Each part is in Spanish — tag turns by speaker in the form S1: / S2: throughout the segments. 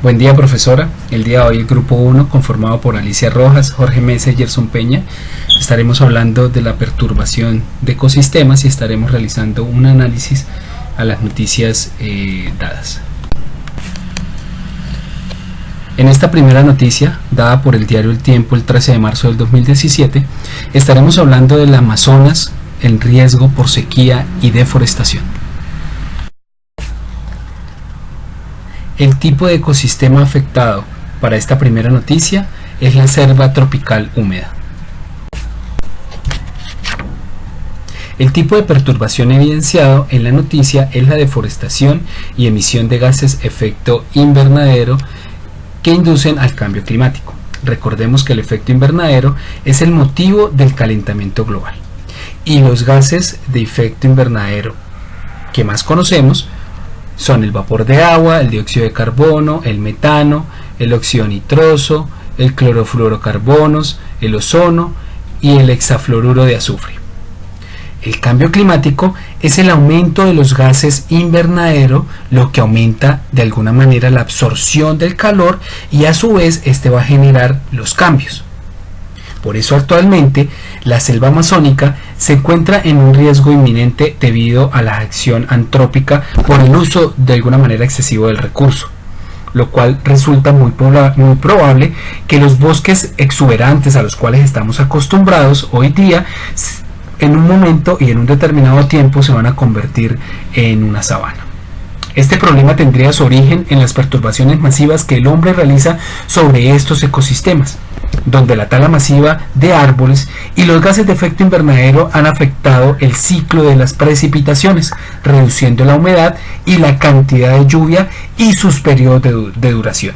S1: Buen día, profesora. El día de hoy el grupo 1, conformado por Alicia Rojas, Jorge Mesa y Gerson Peña, estaremos hablando de la perturbación de ecosistemas y estaremos realizando un análisis a las noticias dadas. En esta primera noticia, dada por el diario El Tiempo el 13 de marzo del 2017, estaremos hablando del Amazonas en riesgo por sequía y deforestación. El tipo de ecosistema afectado para esta primera noticia es la selva tropical húmeda. El tipo de perturbación evidenciado en la noticia es la deforestación y emisión de gases efecto invernadero que inducen al cambio climático. Recordemos que el efecto invernadero es el motivo del calentamiento global, y los gases de efecto invernadero que más conocemos son el vapor de agua, el dióxido de carbono, el metano, el óxido nitroso, el clorofluorocarbonos, el ozono y el hexafluoruro de azufre. El cambio climático es el aumento de los gases invernadero, lo que aumenta de alguna manera la absorción del calor y a su vez este va a generar los cambios. Por eso actualmente la selva amazónica se encuentra en un riesgo inminente debido a la acción antrópica por el uso de alguna manera excesivo del recurso, lo cual resulta muy probable que los bosques exuberantes a los cuales estamos acostumbrados hoy día en un momento y en un determinado tiempo se van a convertir en una sabana. Este problema tendría su origen en las perturbaciones masivas que el hombre realiza sobre estos ecosistemas, donde la tala masiva de árboles y los gases de efecto invernadero han afectado el ciclo de las precipitaciones, reduciendo la humedad y la cantidad de lluvia y sus periodos de duración.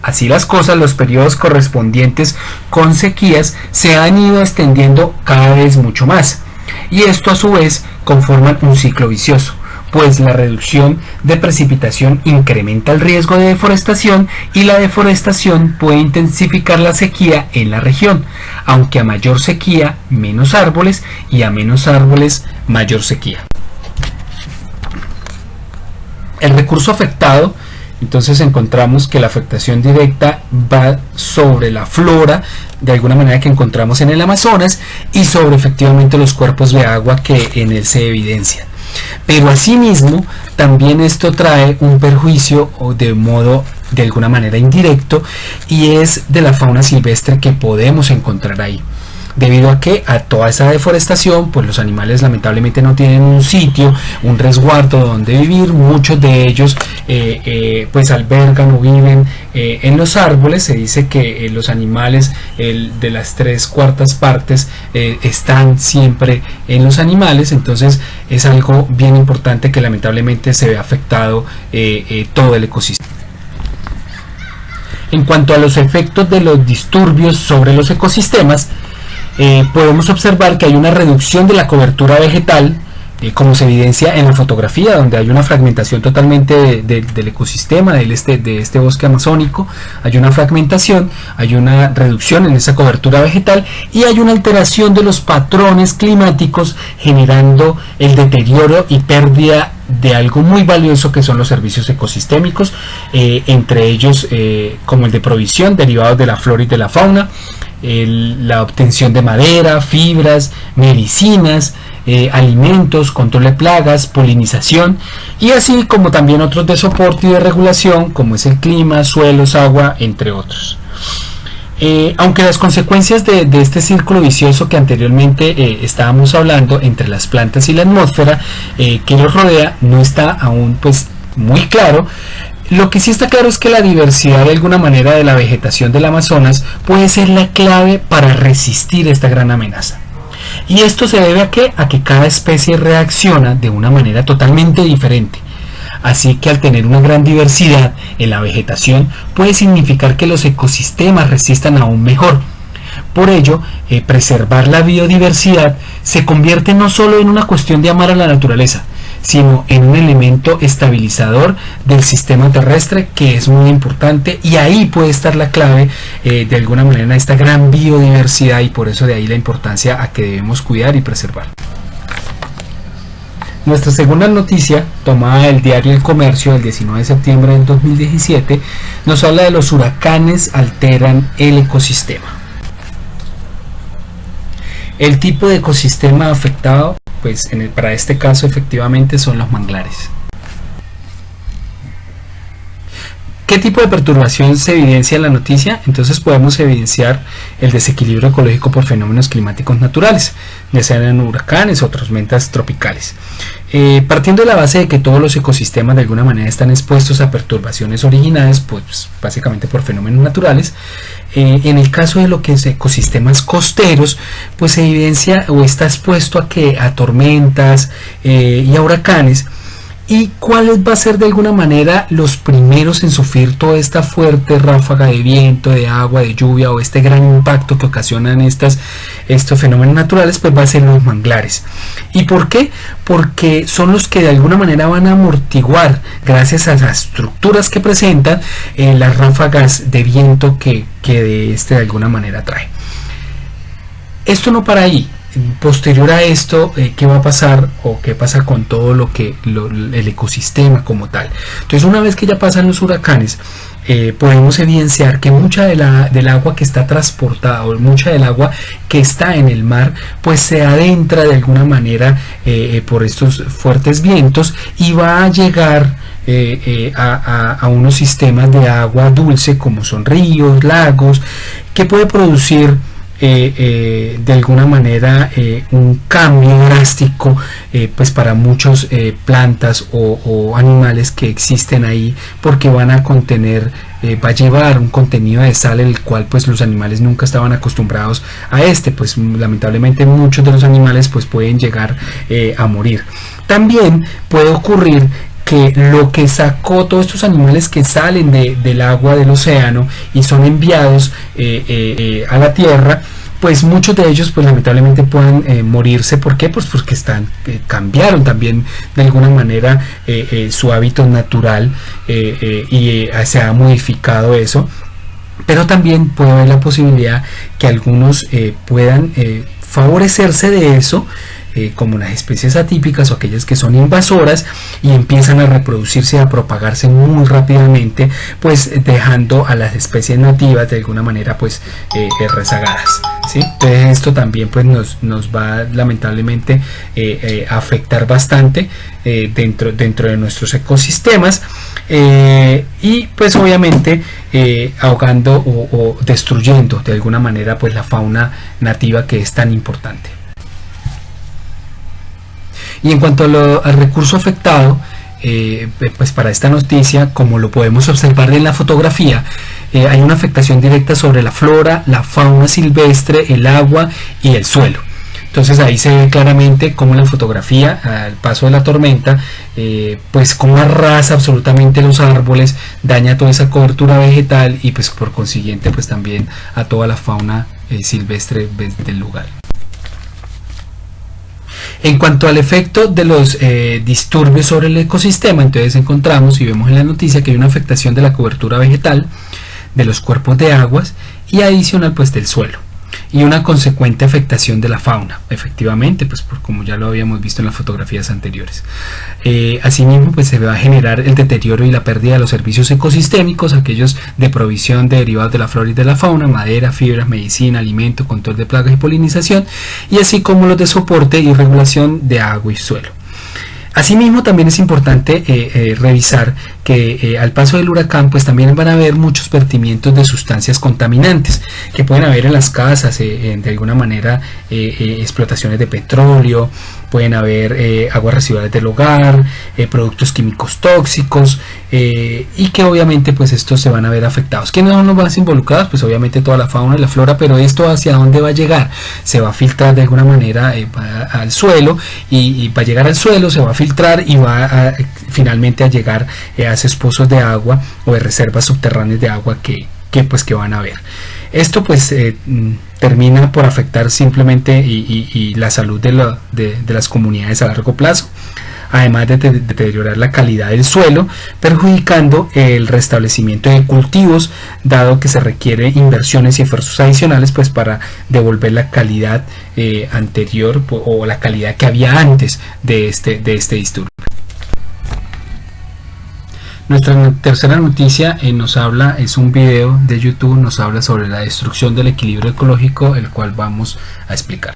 S1: Así las cosas, los periodos correspondientes con sequías se han ido extendiendo cada vez mucho más, y esto a su vez conforman un ciclo vicioso, pues la reducción de precipitación incrementa el riesgo de deforestación y la deforestación puede intensificar la sequía en la región, aunque a mayor sequía, menos árboles, y a menos árboles, mayor sequía. El recurso afectado, entonces encontramos que la afectación directa va sobre la flora, de alguna manera que encontramos en el Amazonas, y sobre efectivamente los cuerpos de agua que en él se evidencian. Pero asimismo también esto trae un perjuicio o de modo de alguna manera indirecto, y es de la fauna silvestre que podemos encontrar ahí, debido a que a toda esa deforestación pues los animales lamentablemente no tienen un sitio, un resguardo donde vivir. Muchos de ellos pues albergan o viven en los árboles. Se dice que los animales de las 3/4 partes están siempre en los animales, entonces es algo bien importante que lamentablemente se ve afectado todo el ecosistema. En cuanto a los efectos de los disturbios sobre los ecosistemas, podemos observar que hay una reducción de la cobertura vegetal, como se evidencia en la fotografía, donde hay una fragmentación totalmente del ecosistema, de este bosque amazónico. Hay una fragmentación, hay una reducción en esa cobertura vegetal y hay una alteración de los patrones climáticos, generando el deterioro y pérdida de algo muy valioso que son los servicios ecosistémicos, entre ellos como el de provisión, derivados de la flora y de la fauna, la obtención de madera, fibras, medicinas, alimentos, control de plagas, polinización, y así como también otros de soporte y de regulación como es el clima, suelos, agua, entre otros. Aunque las consecuencias de este círculo vicioso que anteriormente estábamos hablando entre las plantas y la atmósfera que los rodea no está aún pues muy claro, lo que sí está claro es que la diversidad de alguna manera de la vegetación del Amazonas puede ser la clave para resistir esta gran amenaza. Y esto se debe a que cada especie reacciona de una manera totalmente diferente. Así que al tener una gran diversidad en la vegetación puede significar que los ecosistemas resistan aún mejor. Por ello, preservar la biodiversidad se convierte no solo en una cuestión de amar a la naturaleza, sino en un elemento estabilizador del sistema terrestre, que es muy importante, y ahí puede estar la clave de alguna manera en esta gran biodiversidad, y por eso de ahí la importancia a que debemos cuidar y preservar. Nuestra segunda noticia, tomada del diario El Comercio del 19 de septiembre del 2017, nos habla de los huracanes alteran el ecosistema. El tipo de ecosistema afectado, pues para este caso efectivamente son los manglares. ¿Qué tipo de perturbación se evidencia en la noticia? Entonces podemos evidenciar el desequilibrio ecológico por fenómenos climáticos naturales, ya sean huracanes o tormentas tropicales. Partiendo de la base de que todos los ecosistemas de alguna manera están expuestos a perturbaciones originadas, pues básicamente por fenómenos naturales, en el caso de lo que es ecosistemas costeros, pues se evidencia o está expuesto a tormentas y a huracanes. ¿Y cuáles va a ser de alguna manera los primeros en sufrir toda esta fuerte ráfaga de viento, de agua, de lluvia o este gran impacto que ocasionan estos fenómenos naturales? Pues va a ser los manglares. ¿Y por qué? Porque son los que de alguna manera van a amortiguar, gracias a las estructuras que presentan, las ráfagas de viento que de alguna manera trae. Esto no para ahí. Posterior a esto, ¿qué va a pasar o qué pasa con todo el ecosistema como tal? Entonces, una vez que ya pasan los huracanes, podemos evidenciar que mucha del agua que está transportada o mucha del agua que está en el mar, pues se adentra de alguna manera por estos fuertes vientos y va a llegar a unos sistemas de agua dulce como son ríos, lagos, que puede producir de alguna manera un cambio drástico pues para muchos plantas o animales que existen ahí, porque van a contener va a llevar un contenido de sal el cual pues los animales nunca estaban acostumbrados a pues lamentablemente muchos de los animales pues pueden llegar a morir. También puede ocurrir que lo que sacó todos estos animales que salen del agua del océano y son enviados a la tierra, pues muchos de ellos pues lamentablemente puedan morirse. ¿Por qué? Pues porque cambiaron también de alguna manera su hábitat natural y se ha modificado eso. Pero también puede haber la posibilidad que algunos puedan favorecerse de eso, como las especies atípicas o aquellas que son invasoras, y empiezan a reproducirse, a propagarse muy rápidamente, pues dejando a las especies nativas de alguna manera pues rezagadas, ¿sí? Entonces esto también pues nos va lamentablemente a afectar bastante dentro de nuestros ecosistemas, y pues obviamente ahogando o destruyendo de alguna manera pues la fauna nativa que es tan importante. Y en cuanto al recurso afectado, pues para esta noticia, como lo podemos observar en la fotografía, hay una afectación directa sobre la flora, la fauna silvestre, el agua y el suelo. Entonces ahí se ve claramente cómo la fotografía, al paso de la tormenta, pues cómo arrasa absolutamente los árboles, daña toda esa cobertura vegetal y pues por consiguiente pues también a toda la fauna silvestre del lugar. En cuanto al efecto de los disturbios sobre el ecosistema, entonces encontramos y vemos en la noticia que hay una afectación de la cobertura vegetal, de los cuerpos de aguas y adicional pues del suelo, y una consecuente afectación de la fauna, efectivamente, pues como ya lo habíamos visto en las fotografías anteriores. Asimismo pues se va a generar el deterioro y la pérdida de los servicios ecosistémicos, aquellos de provisión de derivados de la flora y de la fauna, madera, fibras, medicina, alimento, control de plagas y polinización, y así como los de soporte y regulación de agua y suelo. Asimismo también es importante revisar que al paso del huracán pues también van a haber muchos vertimientos de sustancias contaminantes que pueden haber en las casas, de alguna manera explotaciones de petróleo, pueden haber aguas residuales del hogar, productos químicos tóxicos, y que obviamente pues estos se van a ver afectados. ¿Quiénes son los más involucrados? Pues obviamente toda la fauna y la flora, pero esto ¿hacia dónde va a llegar? Se va a filtrar de alguna manera al suelo, y va a llegar al suelo, se va a filtrar y va finalmente a llegar a esos pozos de agua o de reservas subterráneas de agua que van a haber. Esto pues termina por afectar simplemente y la salud de las comunidades a largo plazo. además de deteriorar la calidad del suelo, perjudicando el restablecimiento de cultivos, dado que se requiere inversiones y esfuerzos adicionales pues para devolver la calidad anterior o la calidad que había antes de este disturbio. Nuestra tercera noticia es un video de YouTube, nos habla sobre la destrucción del equilibrio ecológico, el cual vamos a explicar.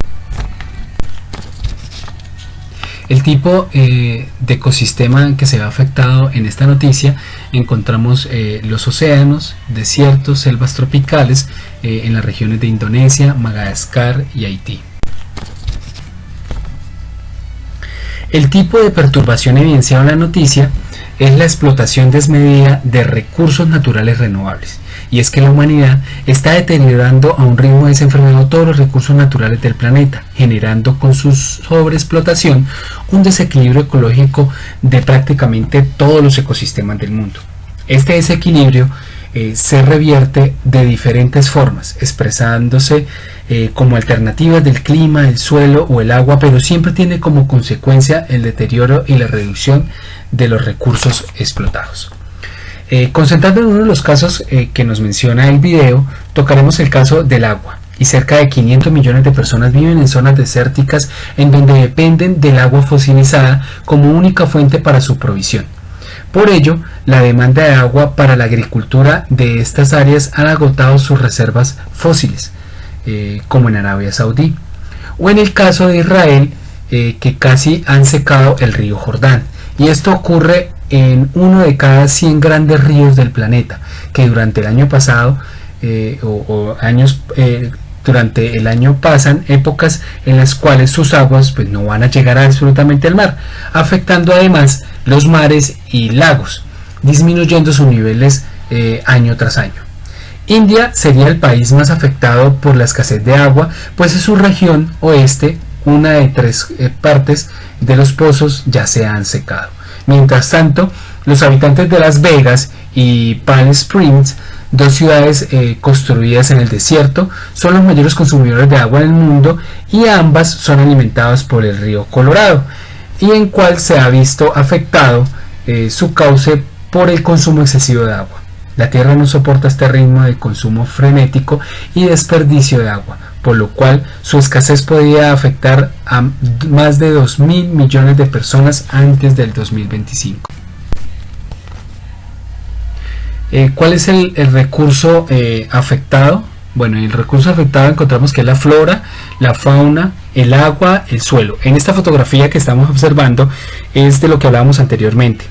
S1: El tipo de ecosistema que se ve afectado en esta noticia, encontramos los océanos, desiertos, selvas tropicales en las regiones de Indonesia, Madagascar y Haití. El tipo de perturbación evidenciado en la noticia es la explotación desmedida de recursos naturales renovables. Y es que la humanidad está deteriorando a un ritmo desenfrenado todos los recursos naturales del planeta, generando con su sobreexplotación un desequilibrio ecológico de prácticamente todos los ecosistemas del mundo. Este desequilibrio se revierte de diferentes formas, expresándose como alternativas del clima, el suelo o el agua, pero siempre tiene como consecuencia el deterioro y la reducción de los recursos explotados. Concentrando en uno de los casos que nos menciona el video, tocaremos el caso del agua. Y cerca de 500 millones de personas viven en zonas desérticas en donde dependen del agua fosilizada como única fuente para su provisión. Por ello, la demanda de agua para la agricultura de estas áreas han agotado sus reservas fósiles, como en Arabia Saudí, o en el caso de Israel, que casi han secado el río Jordán. Y esto ocurre en uno de cada 100 grandes ríos del planeta, que durante el año pasado durante el año pasan épocas en las cuales sus aguas pues no van a llegar absolutamente al mar, afectando además los mares y lagos, disminuyendo sus niveles año tras año. India sería el país más afectado por la escasez de agua, pues en su región oeste, una de 3 partes de los pozos ya se han secado. Mientras tanto, los habitantes de Las Vegas y Palm Springs, 2 ciudades construidas en el desierto, son los mayores consumidores de agua del mundo, y ambas son alimentadas por el río Colorado, y en cual se ha visto afectado su cauce por el consumo excesivo de agua. La Tierra no soporta este ritmo de consumo frenético y desperdicio de agua, por lo cual su escasez podría afectar a más de 2.000 millones de personas antes del 2025. ¿Cuál es el recurso afectado? Bueno, el recurso afectado encontramos que es la flora, la fauna, el agua, el suelo. En esta fotografía que estamos observando es de lo que hablábamos anteriormente,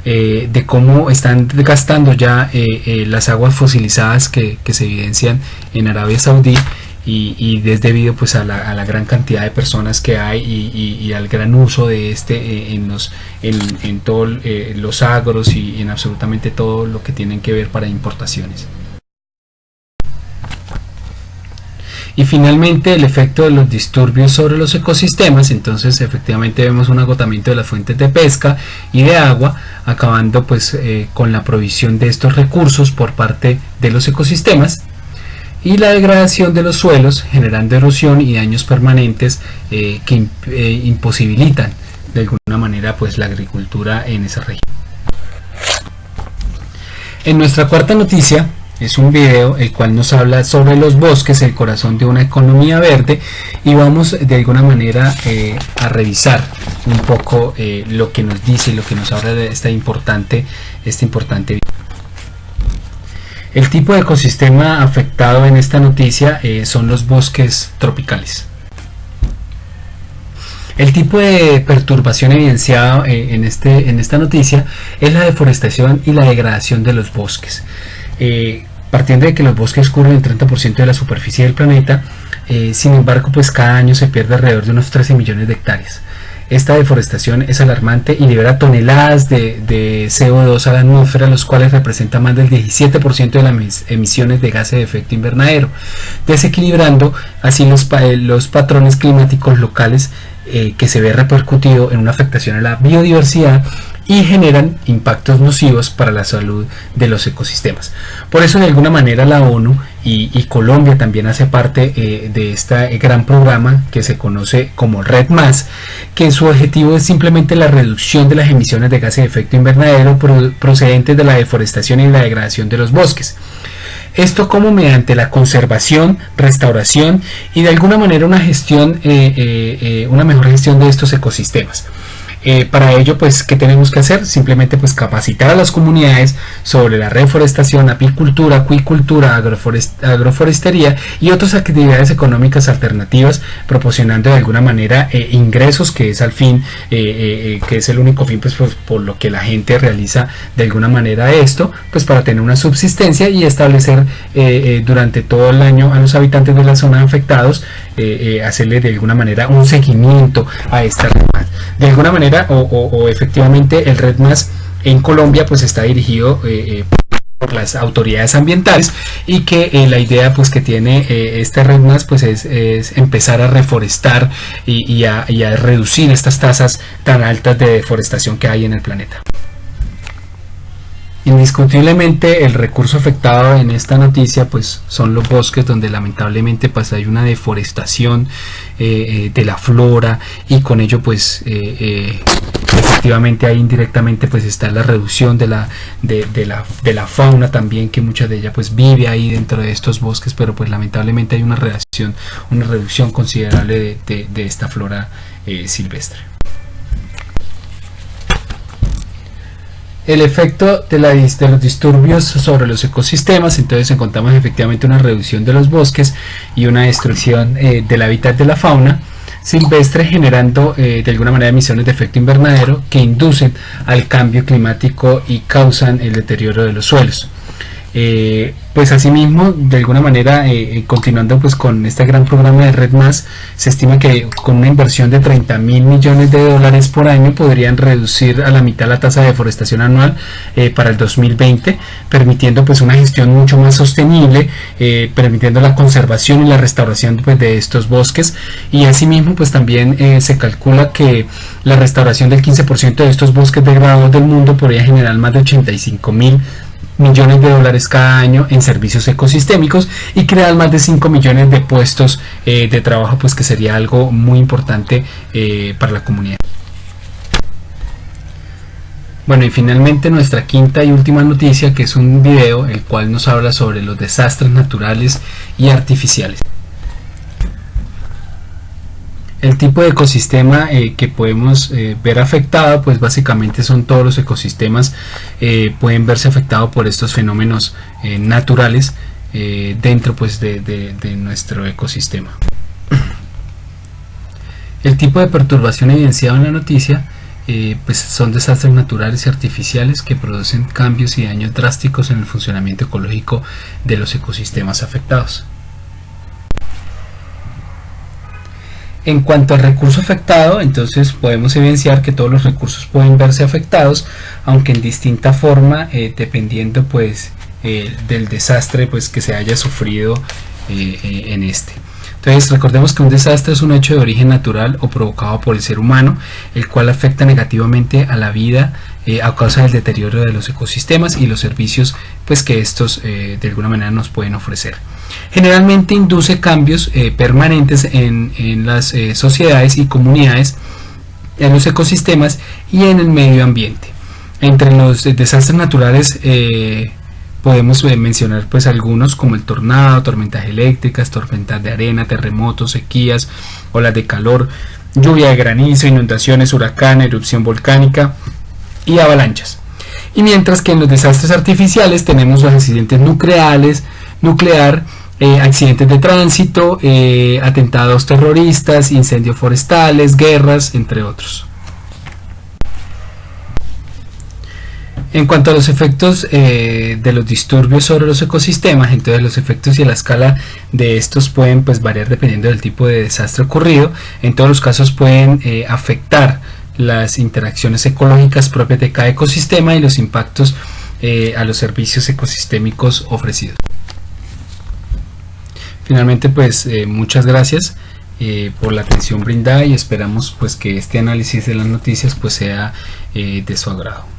S1: de cómo están gastando ya las aguas fosilizadas que se evidencian en Arabia Saudí, y es debido pues a la gran cantidad de personas que hay y al gran uso de en todos los agros y en absolutamente todo lo que tienen que ver para importaciones. Y finalmente, el efecto de los disturbios sobre los ecosistemas. Entonces efectivamente vemos un agotamiento de las fuentes de pesca y de agua, acabando pues con la provisión de estos recursos por parte de los ecosistemas, y la degradación de los suelos, generando erosión y daños permanentes que imposibilitan de alguna manera pues la agricultura en esa región. En nuestra cuarta noticia es un video el cual nos habla sobre los bosques, el corazón de una economía verde, y vamos de alguna manera a revisar un poco lo que nos dice y lo que nos habla de este importante video. El tipo de ecosistema afectado en esta noticia son los bosques tropicales. El tipo de perturbación evidenciado en esta noticia es la deforestación y la degradación de los bosques. Partiendo de que los bosques cubren el 30% de la superficie del planeta, sin embargo pues cada año se pierde alrededor de unos 13 millones de hectáreas. Esta deforestación es alarmante y libera toneladas de CO2 a la atmósfera, los cuales representan más del 17% de las emisiones de gases de efecto invernadero, desequilibrando así los patrones climáticos locales, que se ve repercutido en una afectación a la biodiversidad y generan impactos nocivos para la salud de los ecosistemas. Por eso de alguna manera la ONU y Colombia también hace parte de este gran programa que se conoce como Red+, que su objetivo es simplemente la reducción de las emisiones de gases de efecto invernadero procedentes de la deforestación y la degradación de los bosques. Esto como mediante la conservación, restauración y de alguna manera una gestión, una mejor gestión de estos ecosistemas. Para ello, pues, ¿qué tenemos que hacer? Simplemente pues capacitar a las comunidades sobre la reforestación, apicultura, acuicultura, agroforestería y otras actividades económicas alternativas, proporcionando de alguna manera ingresos, que es al fin, que es el único fin, pues, por lo que la gente realiza de alguna manera esto, pues para tener una subsistencia y establecer durante todo el año a los habitantes de las zonas afectados, hacerle de alguna manera un seguimiento a esta red. De alguna manera o efectivamente el Red+ en Colombia pues está dirigido por las autoridades ambientales, y que la idea pues que tiene este Red+ pues es empezar a reforestar y a reducir estas tasas tan altas de deforestación que hay en el planeta. Indiscutiblemente el recurso afectado en esta noticia pues son los bosques, donde lamentablemente pues hay una deforestación de la flora, y con ello pues efectivamente ahí indirectamente pues está la reducción de la fauna también, que mucha de ella pues vive ahí dentro de estos bosques, pero pues lamentablemente hay una reducción considerable de esta flora silvestre. El efecto de los disturbios sobre los ecosistemas. Entonces encontramos efectivamente una reducción de los bosques y una destrucción del hábitat de la fauna silvestre, generando de alguna manera emisiones de efecto invernadero que inducen al cambio climático y causan el deterioro de los suelos. Pues asimismo, de alguna manera, continuando pues con este gran programa de Red+, se estima que con una inversión de 30.000 millones de dólares por año podrían reducir a la mitad la tasa de deforestación anual para el 2020, permitiendo pues una gestión mucho más sostenible, permitiendo la conservación y la restauración pues de estos bosques. Y asimismo pues también se calcula que la restauración del 15% de estos bosques degradados del mundo podría generar más de 85.000 millones de dólares cada año en servicios ecosistémicos y crear más de 5 millones de puestos de trabajo, pues que sería algo muy importante para la comunidad. Bueno, y finalmente nuestra quinta y última noticia, que es un video el cual nos habla sobre los desastres naturales y artificiales. El tipo de ecosistema que podemos ver afectado, pues básicamente son todos los ecosistemas pueden verse afectados por estos fenómenos naturales dentro pues de nuestro ecosistema. El tipo de perturbación evidenciado en la noticia pues son desastres naturales y artificiales que producen cambios y daños drásticos en el funcionamiento ecológico de los ecosistemas afectados. En cuanto al recurso afectado, entonces podemos evidenciar que todos los recursos pueden verse afectados, aunque en distinta forma, dependiendo pues del desastre pues que se haya sufrido en este. Entonces recordemos que un desastre es un hecho de origen natural o provocado por el ser humano, el cual afecta negativamente a la vida a causa del deterioro de los ecosistemas y los servicios pues que estos de alguna manera nos pueden ofrecer. Generalmente induce cambios permanentes en las sociedades y comunidades, en los ecosistemas y en el medio ambiente. Entre los desastres naturales podemos mencionar pues algunos, como el tornado, tormentas eléctricas, tormentas de arena, terremotos, sequías, olas de calor, lluvia de granizo, inundaciones, huracán, erupción volcánica y avalanchas. Y mientras que en los desastres artificiales tenemos los accidentes nuclear, accidentes de tránsito, atentados terroristas, incendios forestales, guerras, entre otros. En cuanto a los efectos de los disturbios sobre los ecosistemas, entonces los efectos y la escala de estos pueden pues variar dependiendo del tipo de desastre ocurrido. En todos los casos pueden afectar las interacciones ecológicas propias de cada ecosistema y los impactos a los servicios ecosistémicos ofrecidos. Finalmente pues muchas gracias por la atención brindada, y esperamos pues que este análisis de las noticias pues sea de su agrado.